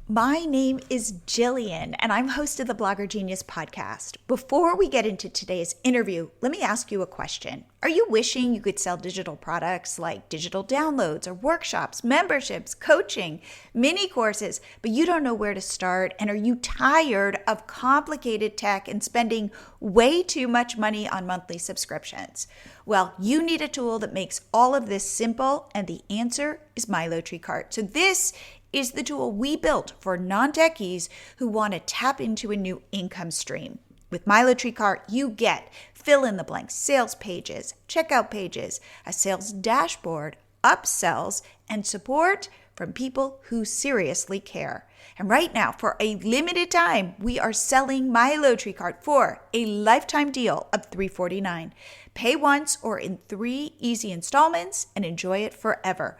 My name is Jillian, and I'm host of the Blogger Genius podcast. Before we get into today's interview, let me ask you a question. Are you wishing you could sell digital products like digital downloads or workshops, memberships, coaching, mini courses, but you don't know where to start? And are you tired of complicated tech and spending way too much money on monthly subscriptions? Well, you need a tool that makes all of this simple, and the answer is MiloTreeCart. So this is the tool we built for non-techies who want to tap into a new income stream. With MiloTreeCart, you get fill-in-the-blank sales pages, checkout pages, a sales dashboard, upsells, and support from people who seriously care. And right now, for a limited time, we are selling MiloTreeCart for a lifetime deal of $349. Pay once or in 3 easy installments and enjoy it forever.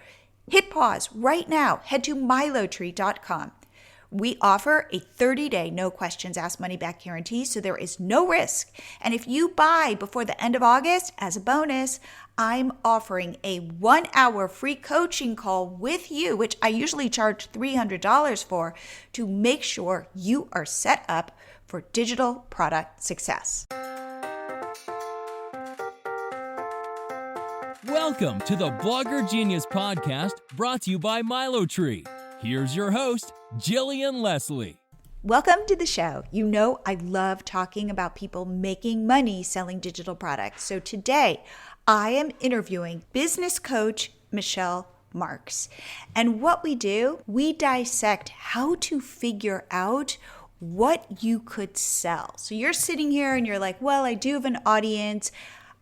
Hit pause right now. Head to milotree.com. We offer a 30-day no questions asked money back guarantee, so there is no risk. And if you buy before the end of August, as a bonus, I'm offering a 1-hour free coaching call with you, which I usually charge $300 for, to make sure you are set up for digital product success. Welcome to the Blogger Genius podcast, brought to you by MiloTree. Here's your host, Jillian Leslie. Welcome to the show. You know I love talking about people making money selling digital products. So today I am interviewing business coach Michelle Marks. And what we do, we dissect how to figure out what you could sell. So you're sitting here and you're like, well, I do have an audience.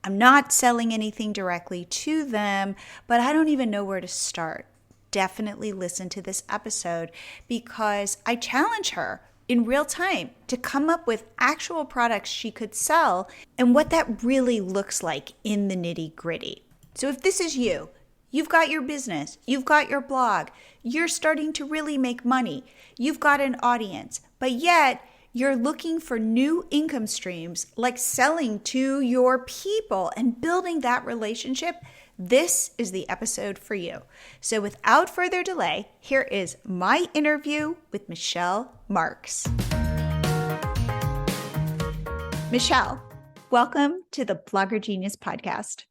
I'm not selling anything directly to them, but I don't even know where to start. Definitely listen to this episode because I challenge her in real time to come up with actual products she could sell and what that really looks like in the nitty-gritty. So if this is you, you've got your business, you've got your blog, you're starting to really make money, you've got an audience, but yet you're looking for new income streams like selling to your people and building that relationship, this is the episode for you. So without further delay, here is my interview with Michelle Marks. Michelle, welcome to the Blogger Genius podcast.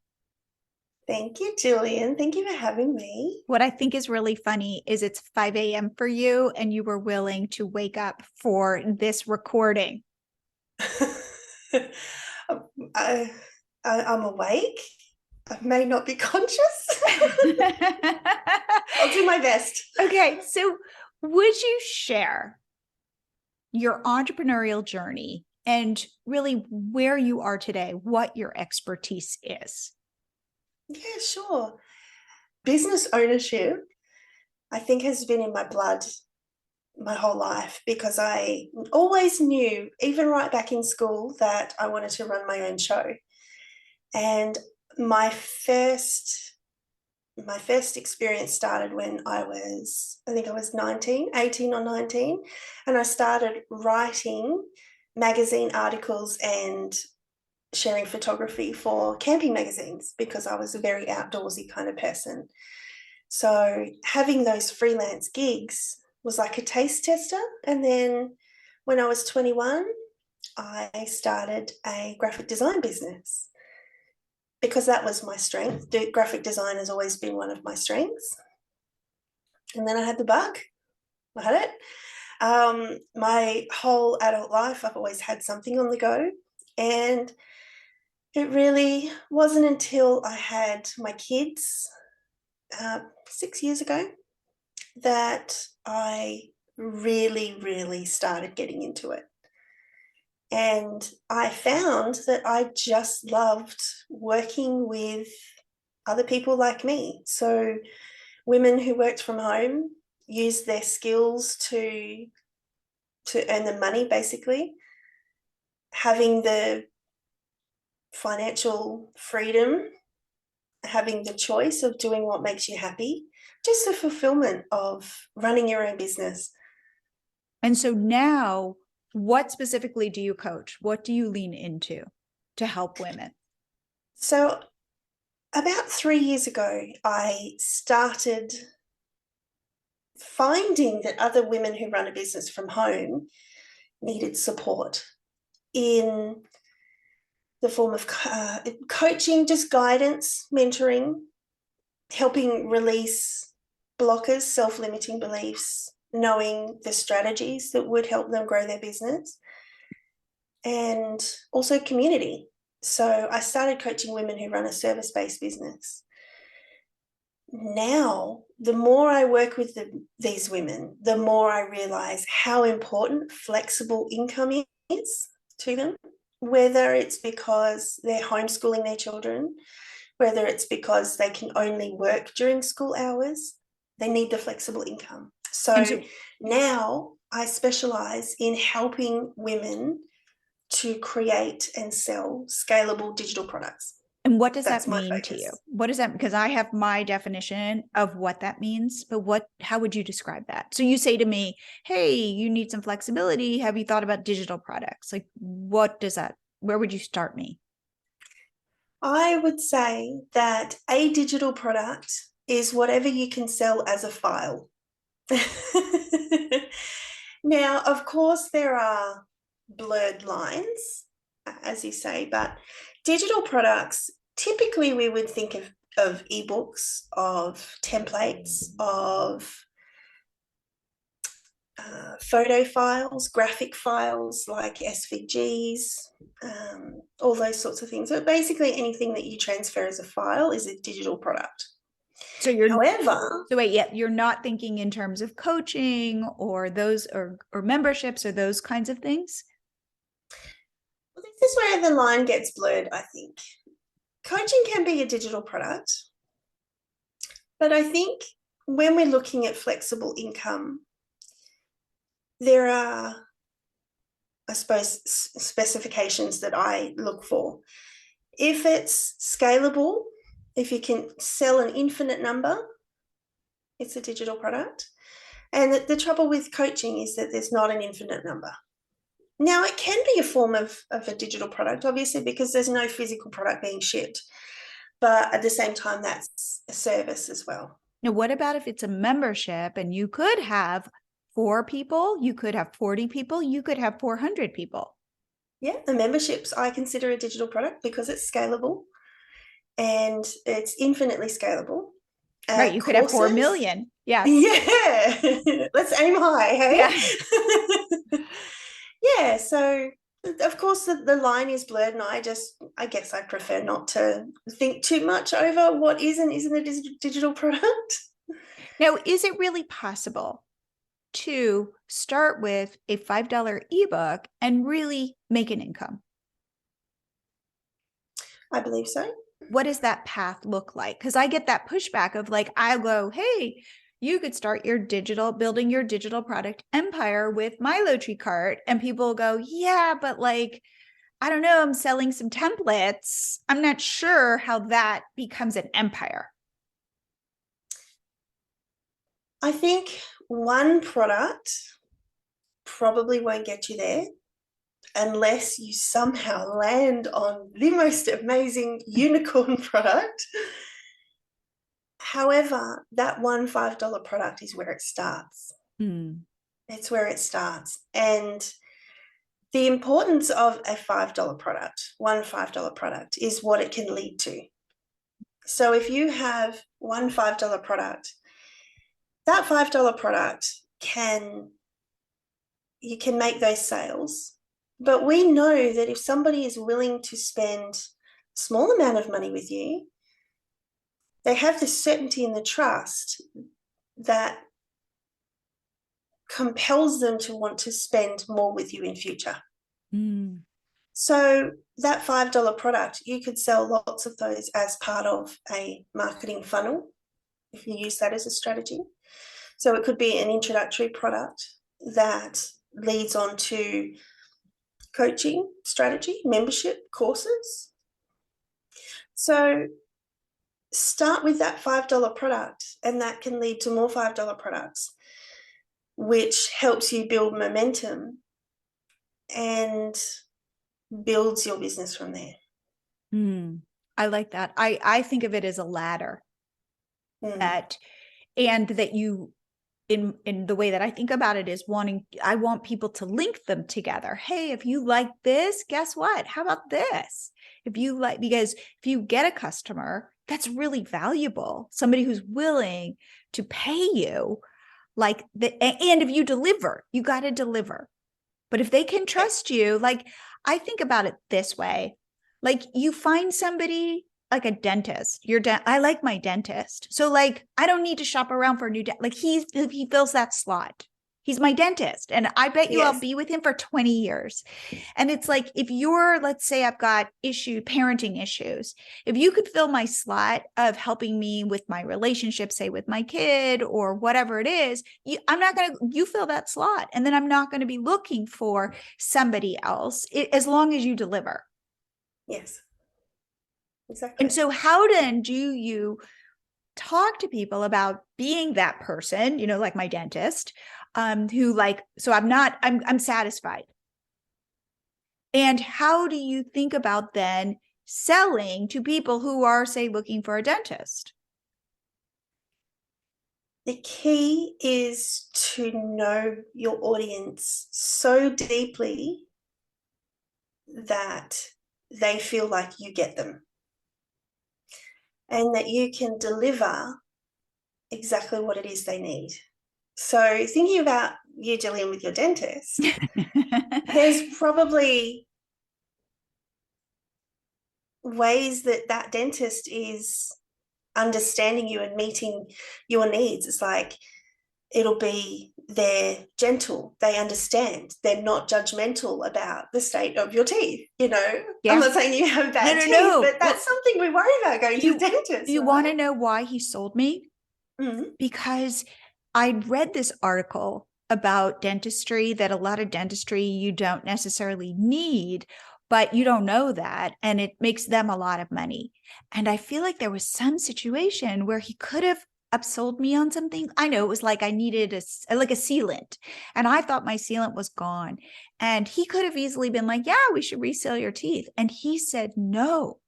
Thank you, Jillian. Thank you for having me. What I think is really funny is it's 5 a.m. for you and you were willing to wake up for this recording. I'm awake. I may not be conscious. I'll do my best. Okay, so would you share your entrepreneurial journey and really where you are today, what your expertise is? Yeah, sure. Business ownership, I think, has been in my blood my whole life because I always knew, even right back in school, that I wanted to run my own show. And my first experience started when I was 18 or 19, and I started writing magazine articles and sharing photography for camping magazines because I was a very outdoorsy kind of person. So having those freelance gigs was like a taste tester. And then when I was 21, I started a graphic design business because that was my strength. Graphic design has always been one of my strengths. And then I had the bug. I had it. My whole adult life, I've always had something on the go. And it really wasn't until I had my kids 6 years ago that I really, really started getting into it. And I found that I just loved working with other people like me. So women who worked from home used their skills to earn the money, basically. Having the financial freedom, having the choice of doing what makes you happy, just the fulfillment of running your own business. And so now, what specifically do you coach? What do you lean into to help women? So about 3 years ago, I started finding that other women who run a business from home needed support in the form of coaching, just guidance, mentoring, helping release blockers, self-limiting beliefs, knowing the strategies that would help them grow their business, and also community. So I started coaching women who run a service-based business. Now, the more I work with these women, the more I realize how important flexible income is to them, whether it's because they're homeschooling their children, whether it's because they can only work during school hours, they need the flexible income. So now I specialize in helping women to create and sell scalable digital products. And what does That's that my mean to you? focus. What does that, because I have my definition of what that means, but how would you describe that? So you say to me, hey, you need some flexibility. Have you thought about digital products? Like, what does that, where would you start me? I would say that a digital product is whatever you can sell as a file. Now, of course, there are blurred lines, as you say, but digital products, typically we would think of ebooks, of templates, of photo files, graphic files like SVGs, all those sorts of things. So basically anything that you transfer as a file is a digital product. So you're not thinking in terms of coaching or those or memberships or those kinds of things? Well, this is where the line gets blurred, I think. Coaching can be a digital product, but I think when we're looking at flexible income, there are, I suppose, specifications that I look for. If it's scalable, if you can sell an infinite number, it's a digital product. And the trouble with coaching is that there's not an infinite number. Now, it can be a form of a digital product, obviously, because there's no physical product being shipped. But at the same time, that's a service as well. Now, what about if it's a membership and you could have 4 people, you could have 40 people, you could have 400 people? Yeah, the memberships I consider a digital product because it's scalable and it's infinitely scalable. Right, you could have 4 million. Yes. Yeah, let's aim high, hey? Yeah. Yeah, so of course the line is blurred, and I guess I prefer not to think too much over what is and isn't a digital product. Now, is it really possible to start with a $5 ebook and really make an income? I believe so. What does that path look like? Because I get that pushback of like, I go, hey, you could start building your digital product empire with MiloTreeCart. And people go, yeah, but like, I don't know, I'm selling some templates. I'm not sure how that becomes an empire. I think one product probably won't get you there unless you somehow land on the most amazing unicorn product. However, that one $5 product is where it starts. It's where it starts. And the importance of a $5 product, one $5 product, is what it can lead to. So if you have one $5 product, that $5 product you can make those sales. But we know that if somebody is willing to spend a small amount of money with you, they have the certainty and the trust that compels them to want to spend more with you in future. So that $5 product, you could sell lots of those as part of a marketing funnel if you use that as a strategy. So it could be an introductory product that leads on to coaching, strategy, membership, courses. So start with that $5 product, and that can lead to more $5 products, which helps you build momentum and builds your business from there. I like that. I think of it as a ladder and that you in the way that I think about it is I want people to link them together. Hey, if you like this, guess what? How about this? Because if you get a customer, that's really valuable. Somebody who's willing to pay you and if you deliver, you got to deliver. But if they can trust you, like I think about it this way, like you find somebody like a dentist, I like my dentist. So like, I don't need to shop around for a new like he fills that slot. He's my dentist. And I bet you I'll Yes. be with him for 20 years. And it's like, if let's say I've got parenting issues, if you could fill my slot of helping me with my relationship, say with my kid or whatever it is, you fill that slot. And then I'm not going to be looking for somebody else as long as you deliver. Yes. Exactly. And so how then do you talk to people about being that person, like my dentist, who like, so I'm satisfied. And how do you think about then selling to people who are, say, looking for a dentist? The key is to know your audience so deeply that they feel like you get them and that you can deliver exactly what it is they need. So thinking about you, Gillian, with your dentist, there's probably ways that dentist is understanding you and meeting your needs. It's like they're gentle, they understand, they're not judgmental about the state of your teeth. Yeah. I'm not saying you have bad teeth, no. but that's something we worry about going to the dentist. You want to know why he sold me? Mm-hmm. Because I'd read this article about dentistry, that a lot of dentistry you don't necessarily need, but you don't know that. And it makes them a lot of money. And I feel like there was some situation where he could have upsold me on something. I know it was like I needed a sealant, and I thought my sealant was gone. And he could have easily been like, yeah, we should reseal your teeth. And he said, no,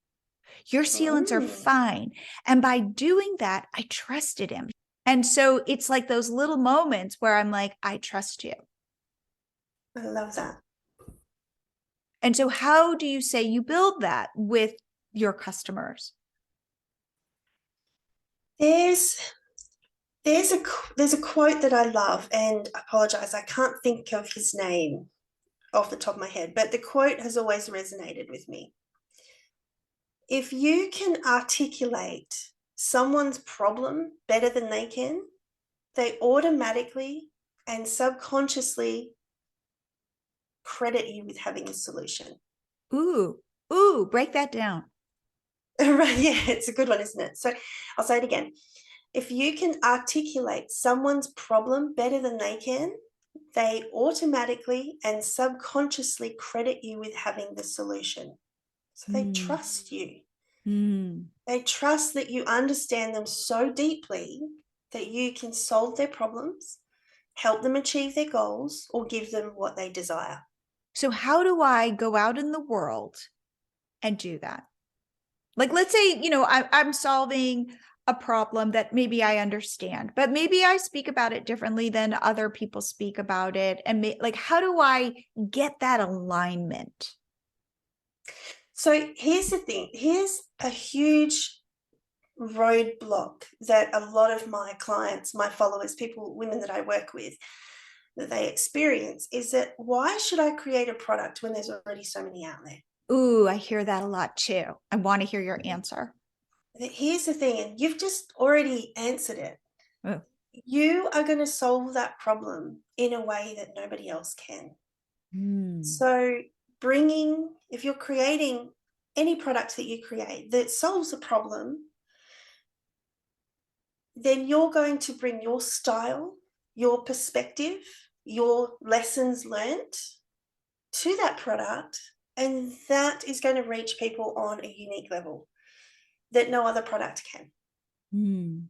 your sealants are fine. And by doing that, I trusted him. And so it's like those little moments where I'm like, I trust you. I love that. And so how do you say you build that with your customers? There's a quote that I love, and I apologize, I can't think of his name off the top of my head, but the quote has always resonated with me. If you can articulate someone's problem better than they can, they automatically and subconsciously credit you with having a solution. Ooh, break that down. Right, yeah, it's a good one, isn't it? So I'll say it again. If you can articulate someone's problem better than they can, they automatically and subconsciously credit you with having the solution. So they trust you. They trust that you understand them so deeply that you can solve their problems, help them achieve their goals, or give them what they desire. So how do I go out in the world and do that? Like, let's say, I'm solving a problem that maybe I understand, but maybe I speak about it differently than other people speak about it. And how do I get that alignment? So here's the thing. Here's a huge roadblock that a lot of my clients, my followers, women that I work with, that they experience is that why should I create a product when there's already so many out there? Ooh, I hear that a lot too. I want to hear your answer. Here's the thing, and you've just already answered it. Oh. You are going to solve that problem in a way that nobody else can. So if you're creating any product that you create that solves a problem, then you're going to bring your style, your perspective, your lessons learned to that product, and that is going to reach people on a unique level that no other product can.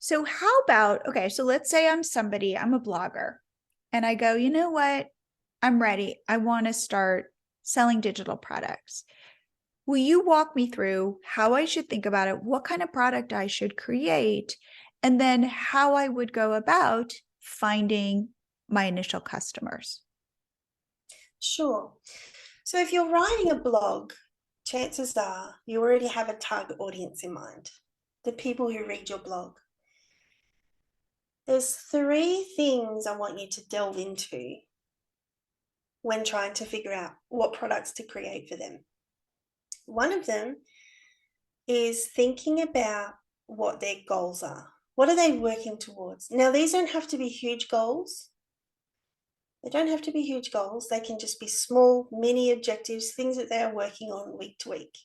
So how about, okay, so let's say I'm a blogger, and I go, you know what? I'm ready. I want to start selling digital products. Will you walk me through how I should think about it, what kind of product I should create, and then how I would go about finding my initial customers. Sure. So if you're writing a blog, chances are you already have a target audience in mind, the people who read your blog. There's 3 things I want you to delve into when trying to figure out what products to create for them. One of them is thinking about what their goals are. What are they working towards? Now, these don't have to be huge goals. They don't have to be huge goals. They can just be small, mini objectives, things that they are working on week to week.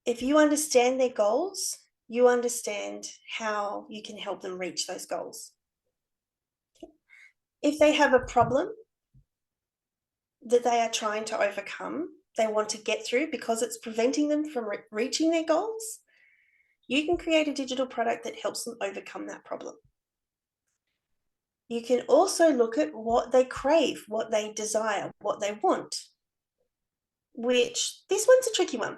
If you understand their goals, you understand how you can help them reach those goals. If they have a problem that they are trying to overcome, they want to get through because it's preventing them from reaching their goals, you can create a digital product that helps them overcome that problem. You can also look at what they crave, what they desire, what they want, which this one's a tricky one.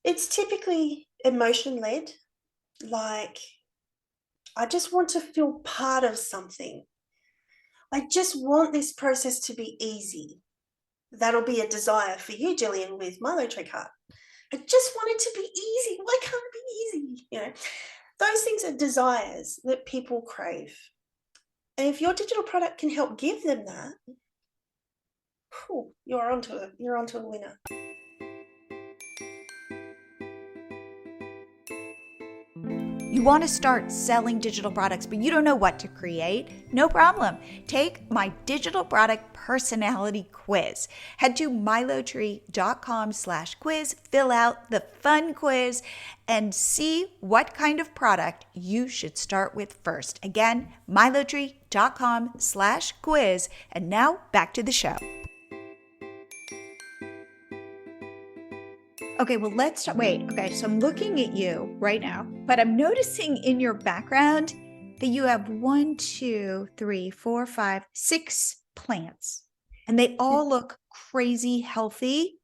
It's typically emotion-led, like, I just want to feel part of something. I just want this process to be easy. That'll be a desire for you, Jillian, with MiloTreeCart. I just want it to be easy. Why can't it be easy? You know, those things are desires that people crave. And if your digital product can help give them that, you're onto a winner. You want to start selling digital products, but you don't know what to create? No problem. Take my digital product personality quiz. Head to milotree.com/quiz, fill out the fun quiz, and see what kind of product you should start with first. Again, milotree.com/quiz. And now back to the show. Okay, well, let's start. Wait, okay, so I'm looking at you right now, but I'm noticing in your background that you have 1, 2, 3, 4, 5, 6 plants, and they all look crazy healthy.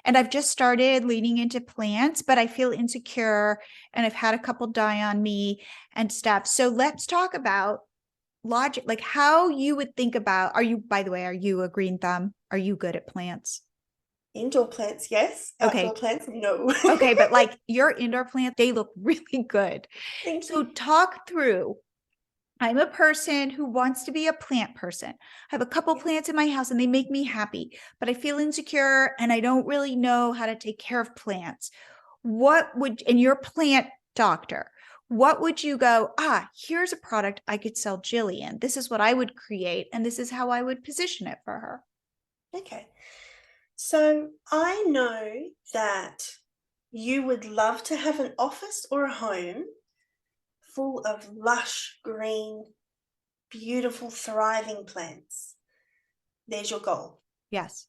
And I've just started leaning into plants, but I feel insecure and I've had a couple die on me and stuff. So let's talk about logic, like how you would think about, by the way, are you a green thumb? Are you good at plants? Indoor plants, yes. Okay. Outdoor plants, no. Okay, but like your indoor plants, they look really good. Thank So you. talk through. I'm a person who wants to be a plant person. I have a couple plants in my house and they make me happy, but I feel insecure and I don't really know how to take care of plants. And you're a plant doctor, what would you go, here's a product I could sell Jillian. This is what I would create and this is how I would position it for her. Okay. So I know that you would love to have an office or a home full of lush, green, beautiful, thriving plants. There's your goal. Yes.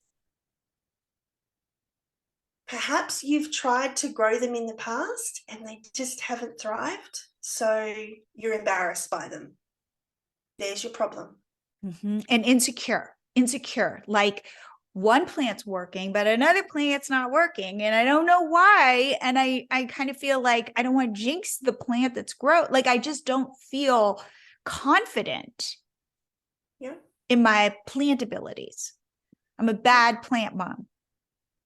Perhaps you've tried to grow them in the past and they just haven't thrived, so you're embarrassed by them. There's your problem. Mm-hmm. And insecure, like one plant's working, but another plant's not working. And I don't know why. And I kind of feel like I don't want to jinx the plant that's grown. Like I just don't feel confident in my plant abilities. I'm a bad plant mom.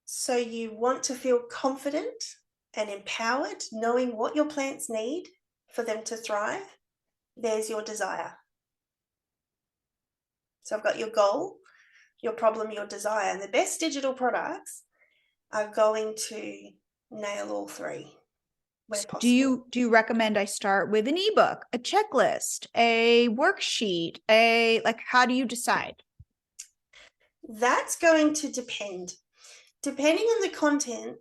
So you want to feel confident and empowered, knowing what your plants need for them to thrive. There's your desire. So I've got your goal, your problem, your desire. And the best digital products are going to nail all 3 where possible. Do you recommend I start with an ebook, a checklist, a worksheet, how do you decide? That's going to depend. Depending on the content,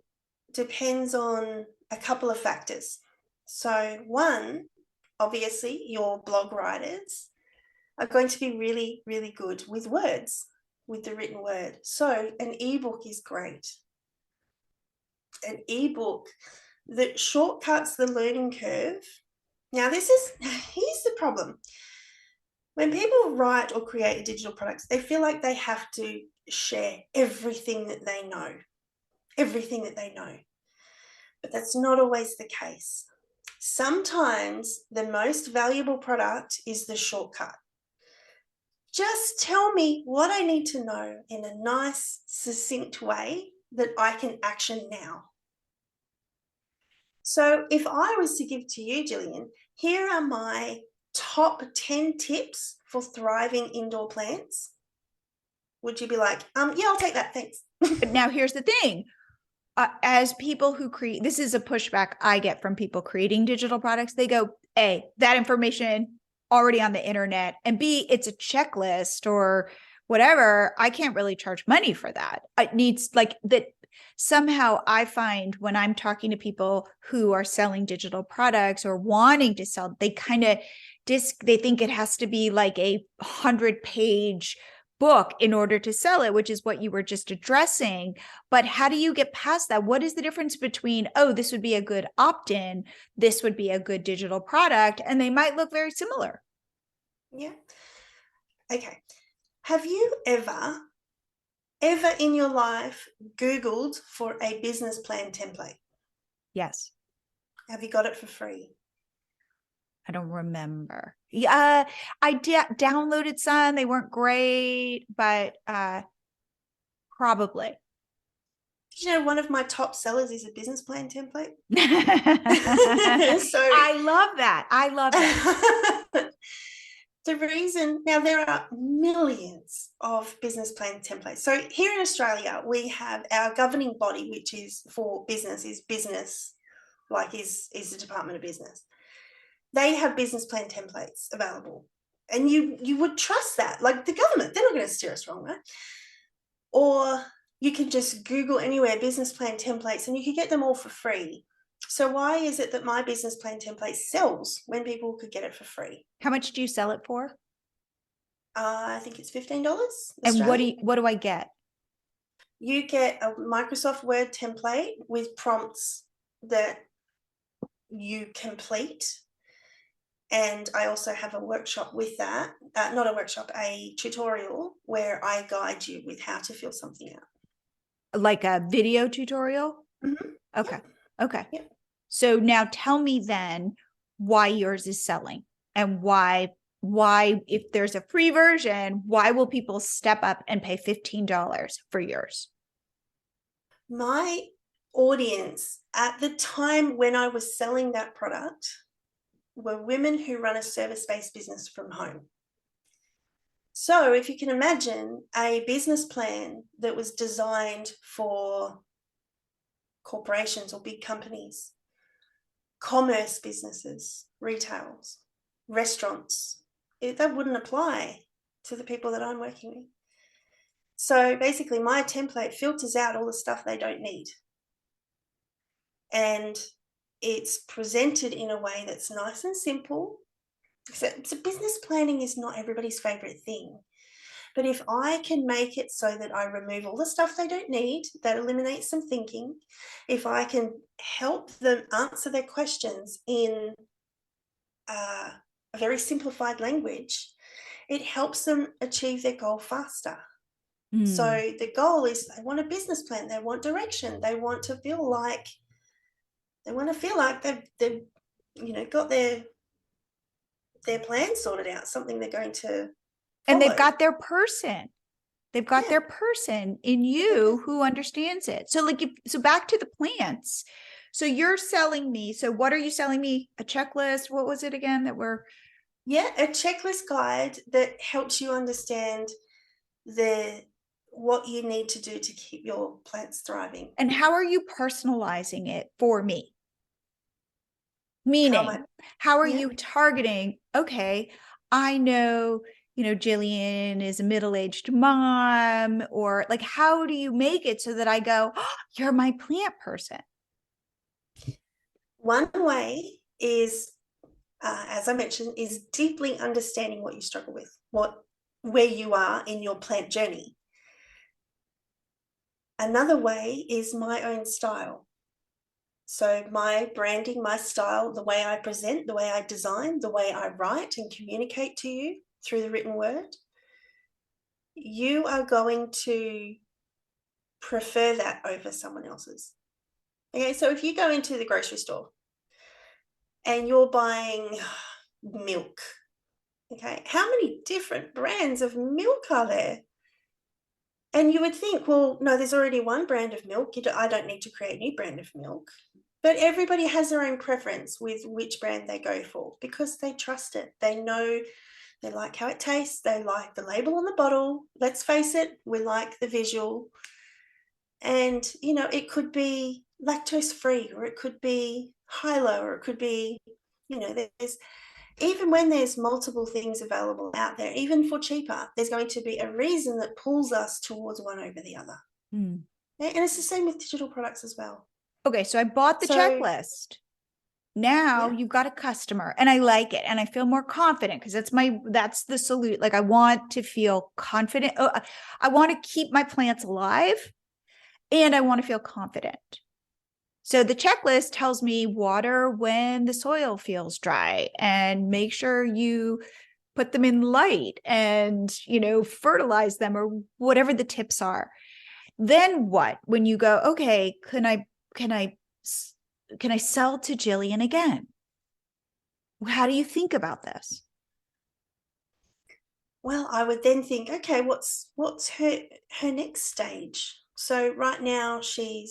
depends on a couple of factors. So one, obviously, your blog writers are going to be really, really good with words, with the written word. So an ebook is great. An ebook that shortcuts the learning curve. Now, here's the problem. When people write or create digital products, they feel like they have to share everything that they know. Everything that they know. But that's not always the case. Sometimes the most valuable product is the shortcut. Just tell me what I need to know in a nice, succinct way that I can action now. So if I was to give to you, Gillian, here are my top 10 tips for thriving indoor plants. Would you be like, yeah, I'll take that, thanks? But now here's the thing. As people who create, this is a pushback I get from people creating digital products. They go, A, that information already on the internet, and B, it's a checklist or whatever. I can't really charge money for that. It needs like that. Somehow I find when I'm talking to people who are selling digital products or wanting to sell, they kind of they think it has to be like a 100-page book in order to sell it, which is what you were just addressing. But how do you get past that? What is the difference between, oh, this would be a good opt-in, this would be a good digital product, and they might look very similar? Yeah. Okay. Have you ever in your life Googled for a business plan template? Yes. Have you got it for free? I don't remember. Yeah, I downloaded some. They weren't great, but probably. Did you know one of my top sellers is a business plan template? I love that. I love that. The reason, now there are millions of business plan templates. So here in Australia, we have our governing body, which is for business, is the Department of Business. They have business plan templates available. And you would trust that. Like the government, they're not going to steer us wrong, right? Or you can just Google anywhere business plan templates and you can get them all for free. So why is it that my business plan template sells when people could get it for free? How much do you sell it for? I think it's $15. And Australian. what do I get? You get a Microsoft Word template with prompts that you complete. And I also have a workshop with that, not a workshop, a tutorial where I guide you with how to fill something out. Like a video tutorial? Mm-hmm. Okay. Yep. Okay. Yep. So now tell me then why yours is selling and why, if there's a free version, why will people step up and pay $15 for yours? My audience at the time when I was selling that product were women who run a service-based business from home. So if you can imagine a business plan that was designed for corporations or big companies, commerce businesses, retails, restaurants, that wouldn't apply to the people that I'm working with. So basically my template filters out all the stuff they don't need. And it's presented in a way that's nice and simple. So business planning is not everybody's favorite thing. But if I can make it so that I remove all the stuff they don't need, that eliminates some thinking, if I can help them answer their questions in a very simplified language, it helps them achieve their goal faster. So the goal is they want a business plan, they want direction, they want to feel like they've got their plan sorted out, something they're going to follow. And they've got their person. They've got their person in you who understands it. So so back to the plants. So you're selling me. So what are you selling me? A checklist? What was it again that we're? Yeah, a checklist guide that helps you understand what you need to do to keep your plants thriving. And how are you personalizing it for me? Meaning, how are you targeting? Okay, I know, Jillian is a middle-aged mom, or like, how do you make it so that I go, oh, you're my plant person? One way is, as I mentioned, is deeply understanding what you struggle with, where you are in your plant journey. Another way is my own style. So my branding, my style, the way I present, the way I design, the way I write and communicate to you through the written word, you are going to prefer that over someone else's. Okay, so if you go into the grocery store and you're buying milk, okay, how many different brands of milk are there? And you would think, well, no, there's already one brand of milk. I don't need to create a new brand of milk. But everybody has their own preference with which brand they go for because they trust it. They know, they like how it tastes. They like the label on the bottle. Let's face it, we like the visual. And, it could be lactose free, or it could be high-low, or it could be, there's, even when there's multiple things available out there, even for cheaper, there's going to be a reason that pulls us towards one over the other. Mm. And it's the same with digital products as well. Okay, so I bought the checklist. Now Yeah. you've got a customer and I like it and I feel more confident because that's the solution. Like I want to feel confident. Oh, I want to keep my plants alive and I want to feel confident. So the checklist tells me water when the soil feels dry and make sure you put them in light and, fertilize them or whatever the tips are. Then what? When you go, okay, can I sell to Jillian again? How do you think about this? Well, I would then think, okay, what's her next stage? So right now she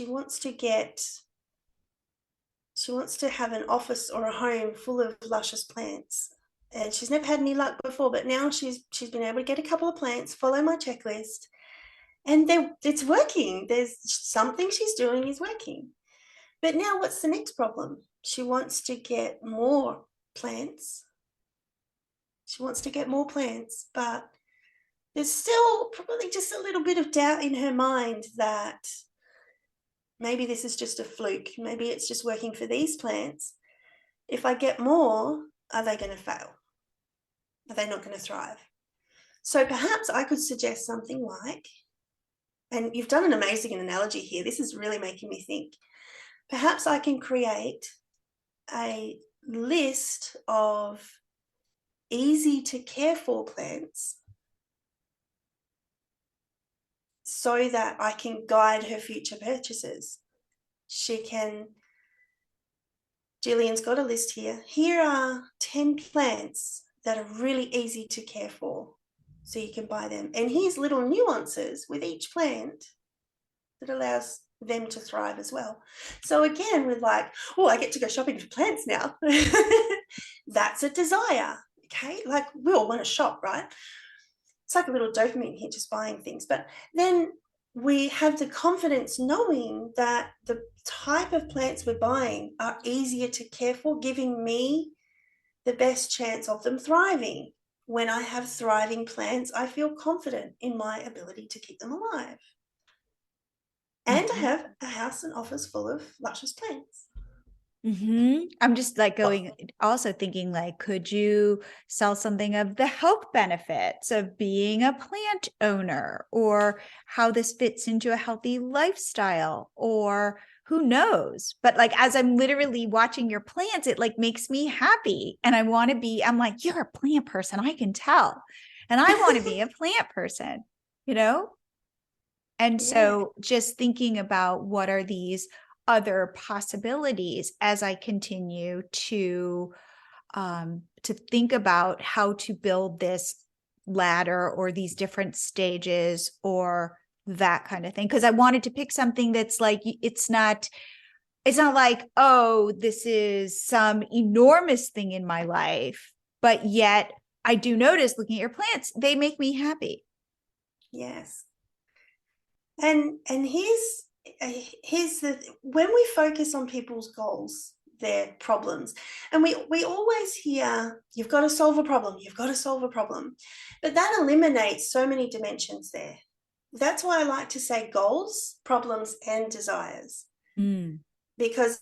wants to have an office or a home full of luscious plants. And she's never had any luck before, but now she's been able to get a couple of plants, follow my checklist, and it's working. There's something she's doing is working. But now what's the next problem? She wants to get more plants. But there's still probably just a little bit of doubt in her mind that maybe this is just a fluke. Maybe it's just working for these plants. If I get more, are they going to fail? Are they not going to thrive? So perhaps I could suggest something like, and you've done an amazing analogy here. This is really making me think. Perhaps I can create a list of easy to care for plants so that I can guide her future purchases. Jillian's got a list here. Here are 10 plants that are really easy to care for, so you can buy them. And here's little nuances with each plant that allows them to thrive as well. So again, with like, oh, I get to go shopping for plants now. That's a desire, okay? Like we all want to shop, right? It's like a little dopamine hit just buying things. But then we have the confidence knowing that the type of plants we're buying are easier to care for, giving me the best chance of them thriving. When I have thriving plants, I feel confident in my ability to keep them alive. And I have a house and office full of luscious plants. I'm just like also thinking like, could you sell something of the health benefits of being a plant owner or how this fits into a healthy lifestyle or who knows? But like, as I'm literally watching your plants, it like makes me happy. And I'm like, you're a plant person. I can tell. And I want to be a plant person, you know? And so just thinking about what are these other possibilities as I continue to think about how to build this ladder or these different stages or that kind of thing. Because I wanted to pick something that's like, it's not like, oh, this is some enormous thing in my life, but yet I do notice looking at your plants, they make me happy. Yes. And here's the when we focus on people's goals, their problems, and we always hear you've got to solve a problem, but that eliminates so many dimensions there. That's why I like to say goals, problems, and desires, because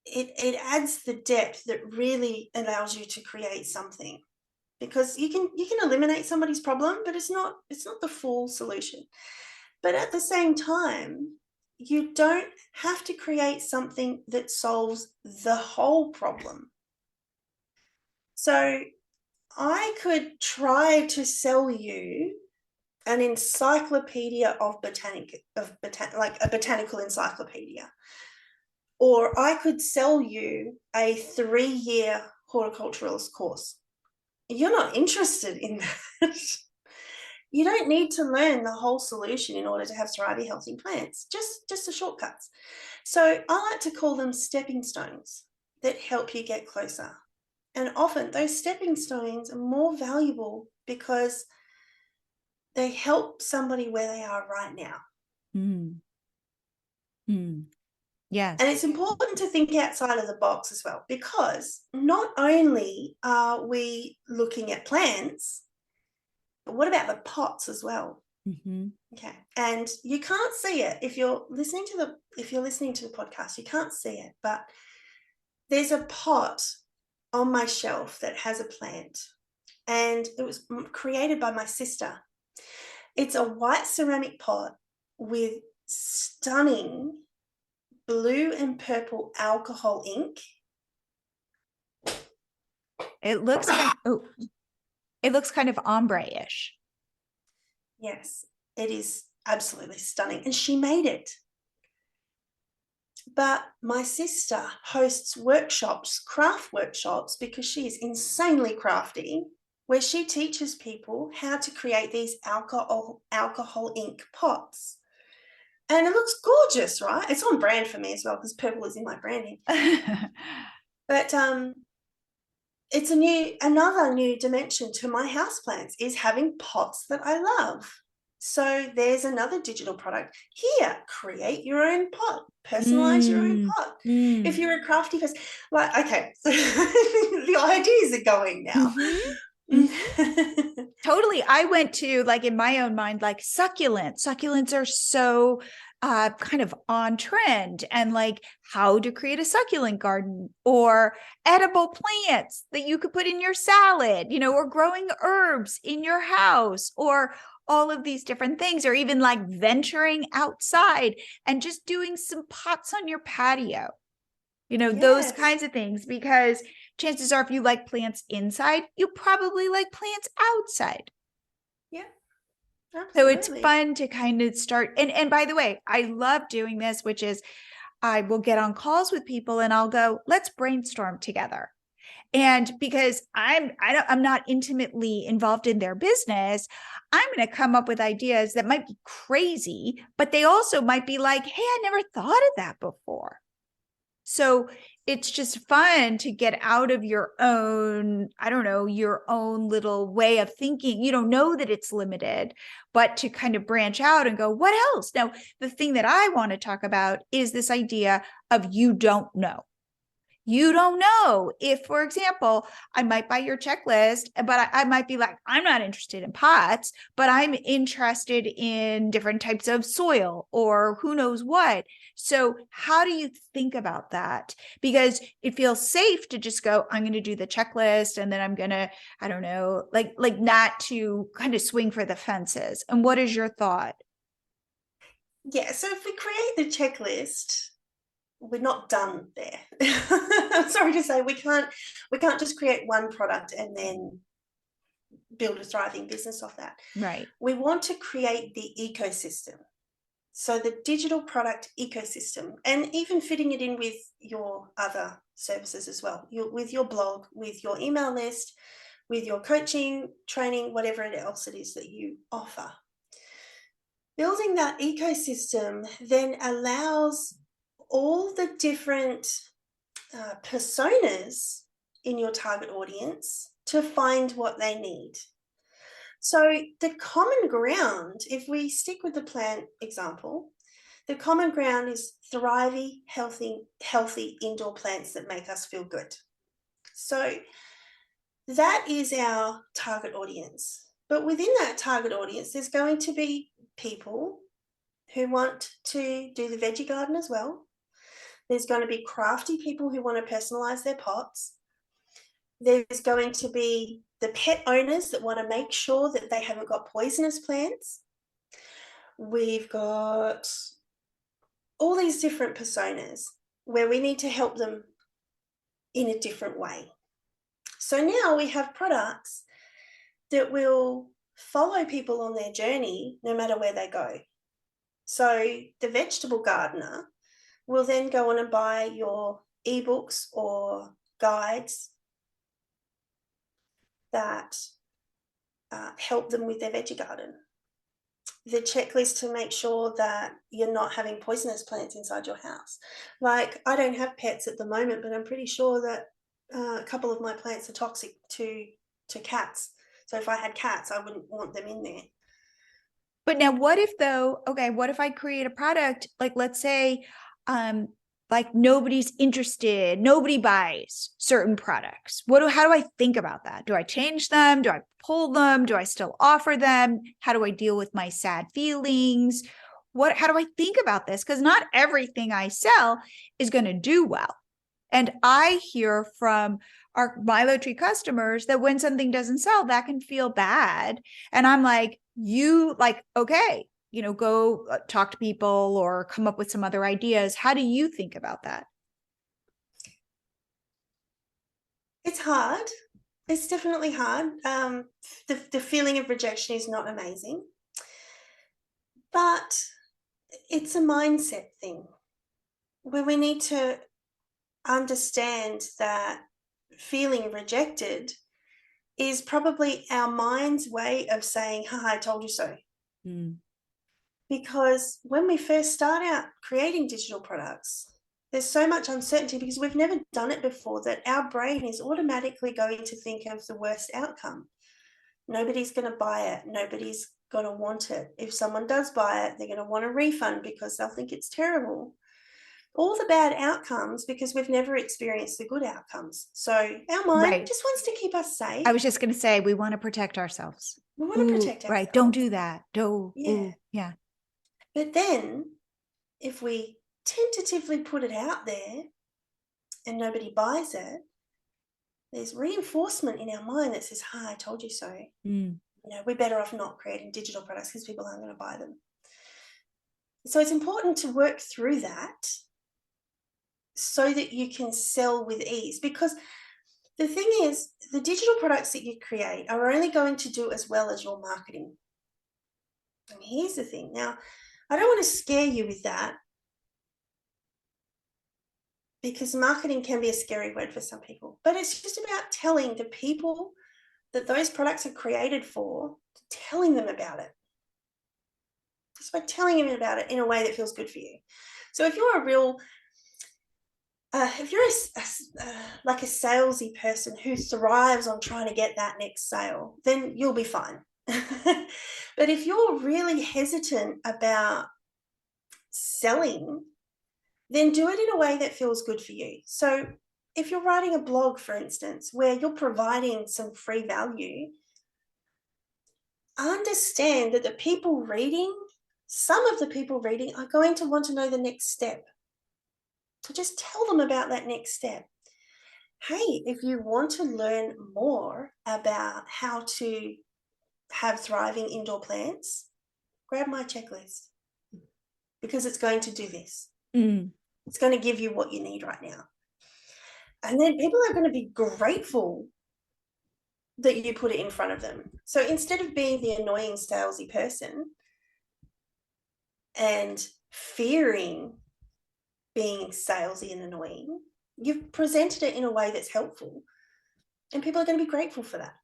it adds the depth that really allows you to create something. Because you can eliminate somebody's problem, but it's not the full solution. But at the same time, you don't have to create something that solves the whole problem. So I could try to sell you an encyclopedia like a botanical encyclopedia. Or I could sell you a 3-year horticulturalist course. You're not interested in that. You don't need to learn the whole solution in order to have thriving, healthy plants, just the shortcuts. So I like to call them stepping stones that help you get closer. And often those stepping stones are more valuable because they help somebody where they are right now. Mm. Mm. Yes. And it's important to think outside of the box as well, because not only are we looking at plants, but what about the pots as well? Mm-hmm. Okay. And you can't see it if you're listening to the podcast, you can't see it, but there's a pot on my shelf that has a plant, and it was created by my sister. It's a white ceramic pot with stunning blue and purple alcohol ink. It looks kind of ombre-ish. Yes, it is absolutely stunning. And she made it. But my sister hosts workshops, craft workshops, because she is insanely crafty, where she teaches people how to create these alcohol ink pots. And it looks gorgeous, right? It's on brand for me as well, because purple is in my branding. But it's another new dimension to my houseplants is having pots that I love. So there's another digital product. Here, create your own pot, personalize your own pot. If you're a crafty person, like, okay, so the ideas are going now. Mm-hmm. Totally. I went to, like, in my own mind, like succulents. Succulents are so kind of on trend, and like how to create a succulent garden, or edible plants that you could put in your salad, or growing herbs in your house, or all of these different things, or even like venturing outside and just doing some pots on your patio, those Yes. kinds of things, because chances are if you like plants inside, you probably like plants outside. Yeah, So it's absolutely. fun to kind of start. And by the way, I love doing this, which is I will get on calls with people and I'll go, let's brainstorm together. And because I'm not intimately involved in their business, I'm going to come up with ideas that might be crazy, but they also might be like, hey, I never thought of that before. So it's just fun to get out of your own, your own little way of thinking. You don't know that it's limited, but to kind of branch out and go, what else? Now, the thing that I want to talk about is this idea of you don't know. You don't know if, for example, I might buy your checklist, but I might be like, I'm not interested in pots, but I'm interested in different types of soil or who knows what. So how do you think about that? Because it feels safe to just go, I'm going to do the checklist, and then I'm going to, like not to kind of swing for the fences. And what is your thought? Yeah, so if we create the checklist, we're not done there. I'm sorry to say, we can't just create one product and then build a thriving business off that. Right. We want to create the ecosystem. So the digital product ecosystem, and even fitting it in with your other services as well, with your blog, with your email list, with your coaching, training, whatever else it is that you offer. Building that ecosystem then allows all the different personas in your target audience to find what they need. So the common ground, if we stick with the plant example, the common ground is thriving, healthy indoor plants that make us feel good. So that is our target audience. But within that target audience, there's going to be people who want to do the veggie garden as well. There's going to be crafty people who want to personalize their pots. There's going to be the pet owners that want to make sure that they haven't got poisonous plants. We've got all these different personas where we need to help them in a different way. So now we have products that will follow people on their journey no matter where they go. So the vegetable gardener will then go on and buy your ebooks or guides that help them with their veggie garden. The checklist to make sure that you're not having poisonous plants inside your house. Like, I don't have pets at the moment, but I'm pretty sure that a couple of my plants are toxic to cats. So if I had cats, I wouldn't want them in there. But now what if though, okay, what if I create a product, like let's say, like nobody's interested, nobody buys certain products. How do I think about that? Do I change them? Do I pull them? Do I still offer them? How do I deal with my sad feelings? How do I think about this? Because not everything I sell is going to do well. And I hear from our MiloTree customers that when something doesn't sell, that can feel bad. And I'm like, okay, go talk to people or come up with some other ideas. How do you think about that? It's hard. It's definitely hard. The feeling of rejection is not amazing, but it's a mindset thing where we need to understand that feeling rejected is probably our mind's way of saying, I told you so. Mm. Because when we first start out creating digital products, there's so much uncertainty because we've never done it before that our brain is automatically going to think of the worst outcome. Nobody's going to buy it. Nobody's going to want it. If someone does buy it, they're going to want a refund because they'll think it's terrible. All the bad outcomes because we've never experienced the good outcomes. So our mind just wants to keep us safe. I was just going to say, we want to protect ourselves. We want to protect ourselves. Right. Don't do that. Yeah. But then if we tentatively put it out there and nobody buys it, there's reinforcement in our mind that says, I told you so. We're better off not creating digital products because people aren't going to buy them. So it's important to work through that so that you can sell with ease, because the thing is, the digital products that you create are only going to do as well as your marketing. And here's the thing. Now, I don't want to scare you with that because marketing can be a scary word for some people, but it's just about telling the people that those products are created for, telling them about it. Just by telling them about it in a way that feels good for you. So if you're a real if you're like a salesy person who thrives on trying to get that next sale, then you'll be fine. But if you're really hesitant about selling, then do it in a way that feels good for you. So if you're writing a blog, for instance, where you're providing some free value, understand that some of the people reading are going to want to know the next step. So just tell them about that next step. Hey, if you want to learn more about how to have thriving indoor plants, grab my checklist because it's going to do this. It's going to give you what you need right now. And then people are going to be grateful that you put it in front of them. So instead of being the annoying salesy person and fearing being salesy and annoying, you've presented it in a way that's helpful and people are going to be grateful for that.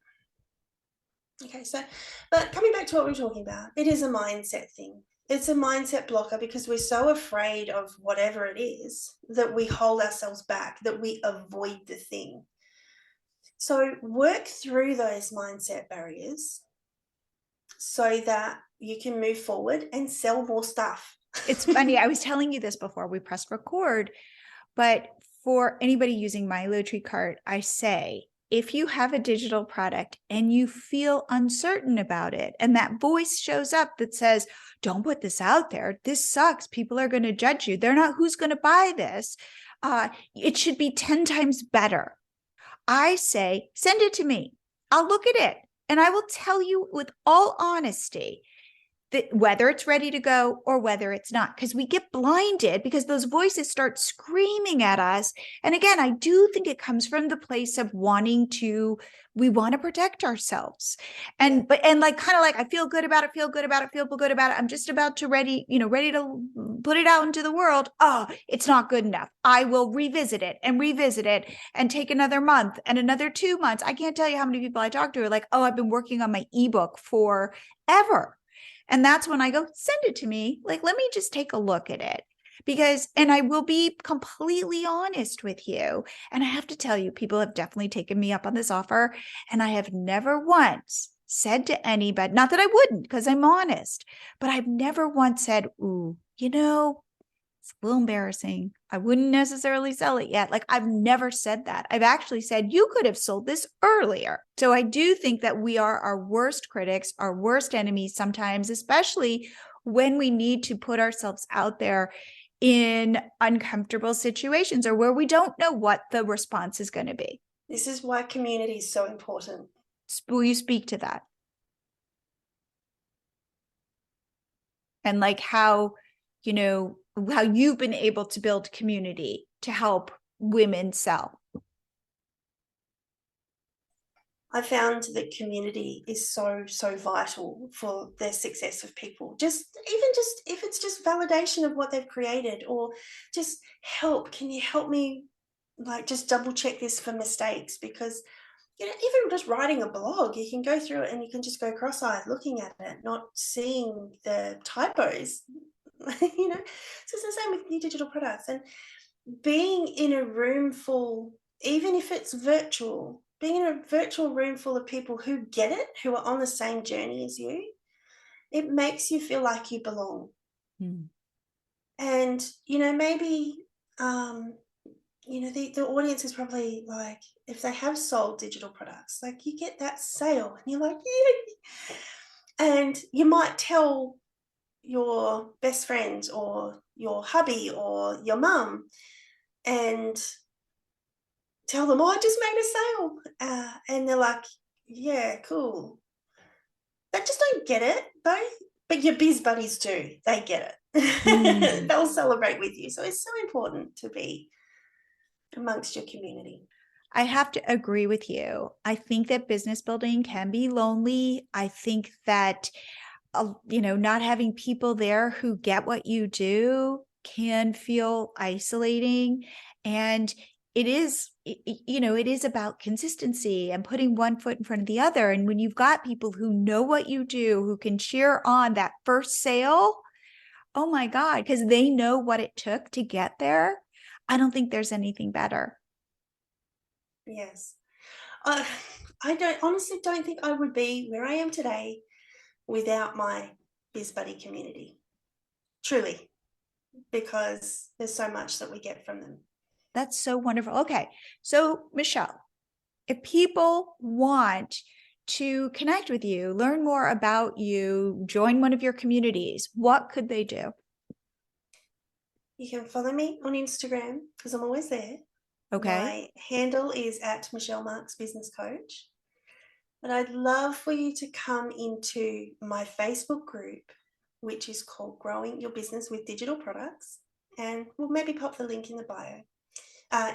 Okay, so, but coming back to what we were talking about, it is a mindset thing. It's a mindset blocker because we're so afraid of whatever it is that we hold ourselves back, that we avoid the thing. So work through those mindset barriers so that you can move forward and sell more stuff. It's funny. I was telling you this before we pressed record, but for anybody using MiloTreeCart, I say, if you have a digital product and you feel uncertain about it, and that voice shows up that says, don't put this out there. This sucks. People are going to judge you. They're not, who's going to buy this? It should be 10 times better. I say, send it to me. I'll look at it and I will tell you with all honesty, whether it's ready to go or whether it's not, because we get blinded because those voices start screaming at us. And again, I do think it comes from the place of we want to protect ourselves. And like kind of like, I feel good about it, feel good about it, feel good about it. I'm just about to ready to put it out into the world. Oh, it's not good enough. I will revisit it and take another month and another 2 months. I can't tell you how many people I talk to are like, oh, I've been working on my ebook forever. And that's when I go, send it to me. Like, let me just take a look at it. And I will be completely honest with you. And I have to tell you, people have definitely taken me up on this offer. And I have never once said to anybody, not that I wouldn't, because I'm honest, but I've never once said, ooh, it's a little embarrassing. I wouldn't necessarily sell it yet. Like, I've never said that. I've actually said, you could have sold this earlier. So I do think that we are our worst critics, our worst enemies sometimes, especially when we need to put ourselves out there in uncomfortable situations or where we don't know what the response is going to be. This is why community is so important. Will you speak to that? And like how you've been able to build community to help women sell. I found that community is so vital for the success of people. Just if it's just validation of what they've created, or just help. Can you help me? Like, just double check this for mistakes, because even just writing a blog, you can go through it and you can just go cross-eyed looking at it, not seeing the typos. So it's the same with new digital products. And being in a room full, even if it's virtual, being in a virtual room full of people who get it, who are on the same journey as you, it makes you feel like you belong. And maybe the audience is probably like, if they have sold digital products, like, you get that sale and you're like, yay. And you might tell your best friend or your hubby or your mum and tell them, oh, I just made a sale. And they're like, yeah, cool. They just don't get it though. But your biz buddies do. They get it. They'll celebrate with you. So it's so important to be amongst your community. I have to agree with you. I think that business building can be lonely. I think that, not having people there who get what you do can feel isolating. And it is about consistency and putting one foot in front of the other. And when you've got people who know what you do, who can cheer on that first sale, oh my God, because they know what it took to get there. I don't think there's anything better. Yes. I honestly don't think I would be where I am today without my biz buddy community. Truly. Because there's so much that we get from them. That's so wonderful. Okay. So, Michelle, if people want to connect with you, learn more about you, join one of your communities, what could they do? You can follow me on Instagram because I'm always there. Okay. My handle is @MichelleMarksBusinessCoach. But I'd love for you to come into my Facebook group, which is called Growing Your Business with Digital Products. And we'll maybe pop the link in the bio,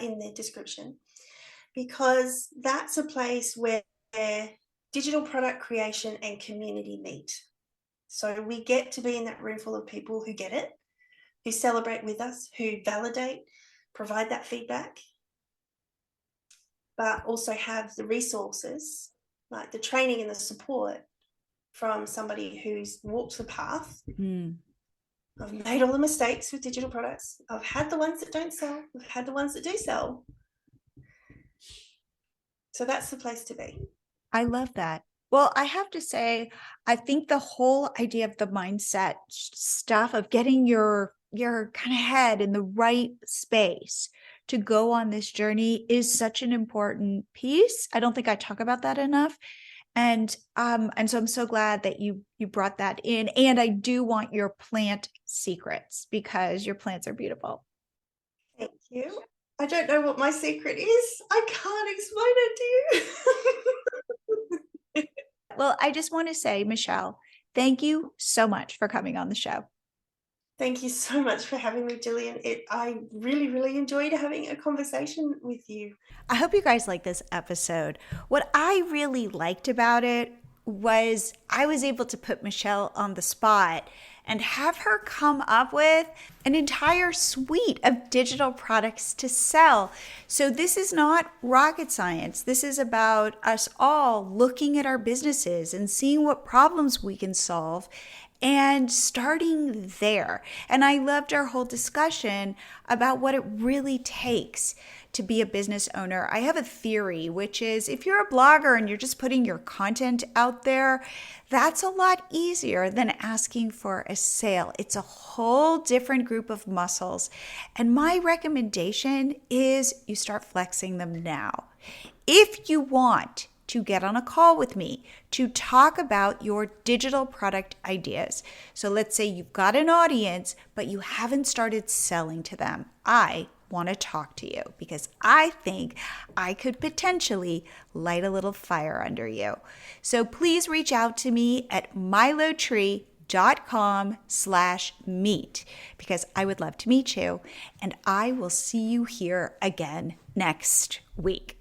in the description, because that's a place where digital product creation and community meet. So we get to be in that room full of people who get it, who celebrate with us, who validate, provide that feedback, but also have the resources, like the training and the support from somebody who's walked the path. I've made all the mistakes with digital products. I've had the ones that don't sell. I've had the ones that do sell. So that's the place to be. I love that. Well, I have to say, I think the whole idea of the mindset stuff of getting your kind of head in the right space to go on this journey is such an important piece. I don't think I talk about that enough. And so I'm so glad that you brought that in. And I do want your plant secrets because your plants are beautiful. Thank you. I don't know what my secret is. I can't explain it to you. Well, I just want to say, Michelle, Thank you so much for coming on the show. Thank you so much for having me, Gillian. I really, really enjoyed having a conversation with you. I hope you guys like this episode. What I really liked about it was I was able to put Michelle on the spot and have her come up with an entire suite of digital products to sell. So this is not rocket science. This is about us all looking at our businesses and seeing what problems we can solve and starting there. And I loved our whole discussion about what it really takes to be a business owner. I have a theory, which is if you're a blogger and you're just putting your content out there, that's a lot easier than asking for a sale. It's a whole different group of muscles. And my recommendation is you start flexing them now. If you want to get on a call with me to talk about your digital product ideas. So let's say you've got an audience, but you haven't started selling to them. I want to talk to you because I think I could potentially light a little fire under you. So please reach out to me at milotree.com/meet because I would love to meet you, and I will see you here again next week.